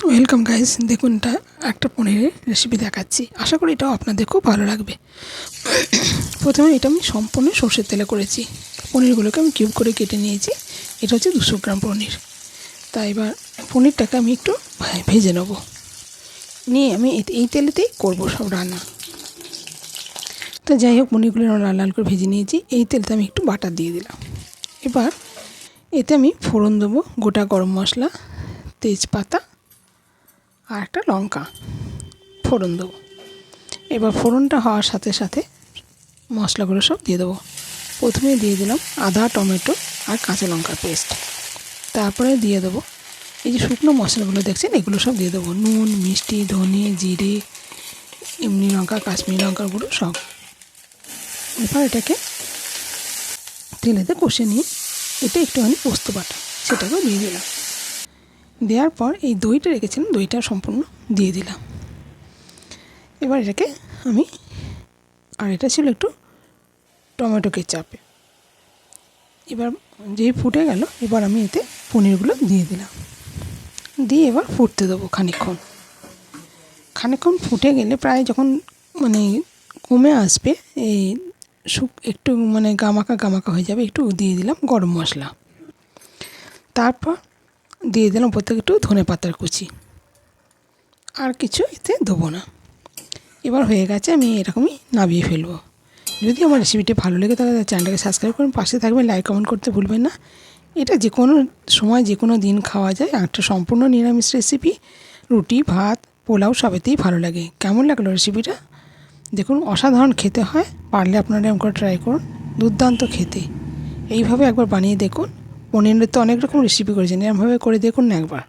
Welcome guys, দেখুন এটা একটা পনিরের রেসিপি দেখাচ্ছি। আশা করি এটাও আপনাদের খুব ভালো লাগবে। প্রথমে এটা আমি সম্পূর্ণ সর্ষের তেলে করেছি। পনিরগুলোকে আমি কিউব করে কেটে নিয়েছি। এটা হচ্ছে 200 গ্রাম পনির। তাই এবার পনিরটাকে আমি একটু ভেজে নেব। নিয়ে আমি এই তেলেতেই করব সব রান্না। তো যাই হোক, পনিরগুলো লাল লাল করে ভেজে নিয়েছি। এই তেলতে আমি একটু বাটার দিয়ে দিলাম। এবার এতে আমি ফোড়ন দেবো, গোটা গরম মশলা, তেজপাতা আর একটা লঙ্কা ফোড়ন দেবো। এবার ফোড়নটা হওয়ার সাথে সাথে মশলাগুলো সব দিয়ে দেবো। প্রথমে দিয়ে দিলাম আদা, টমেটো আর কাঁচা লঙ্কার পেস্ট। তারপরে দিয়ে দেবো এই যে শুকনো মশলাগুলো দেখছেন, এগুলো সব দিয়ে দেবো। নুন, মিষ্টি, ধনে, জিরে, এমনি লঙ্কা, কাশ্মীরি লঙ্কার গুঁড়ো সব। এবার এটাকে তেলেতে কষে নিয়ে এটা একটুখানি পোস্ত বাটা সেটাকেও দিয়ে দিলাম। দেওয়ার পর এই দইটা রেখেছিলাম, দইটা সম্পূর্ণ দিয়ে দিলাম। এবার এটাকে আমি, আর এটা ছিল একটু টমেটো কেচাপে। এবার যেই ফুটে গেল, এবার আমি এতে পনিরগুলো দিয়ে দিলাম। দিয়ে এবার ফুটতে দেবো খানিকক্ষণ ফুটে গেলে প্রায় যখন কমে আসবে, এই একটু গামাকা হয়ে যাবে, একটু দিয়ে দিলাম গরম মশলা। তারপর দিয়ে দিলাম প্রত্যেক একটু ধনেপাতার কুচি। আর কিছু এতে দেবো না। এবার হয়ে গেছে, আমি এরকমই নামিয়ে ফেলবো। যদি আমার রেসিপিটি ভালো লেগে তাহলে চ্যানেলটাকে সাবস্ক্রাইব করুন, পাশে থাকবেন, লাইক কমেন্ট করতে ভুলবেন না। এটা যে কোনো সময় যে কোনো দিন খাওয়া যায়। একটা সম্পূর্ণ নিরামিষ রেসিপি, রুটি, ভাত, পোলাও সবেতেই ভালো লাগে। কেমন লাগলো রেসিপিটা? দেখুন, অসাধারণ খেতে হয়। পারলে আপনারা এরকম করে ট্রাই করুন, দুর্দান্ত খেতে। এইভাবে একবার বানিয়ে দেখুন। পনিরের তো অনেক রকম রেসিপি করেছেন, এরকমভাবে করে দেখুন না একবার।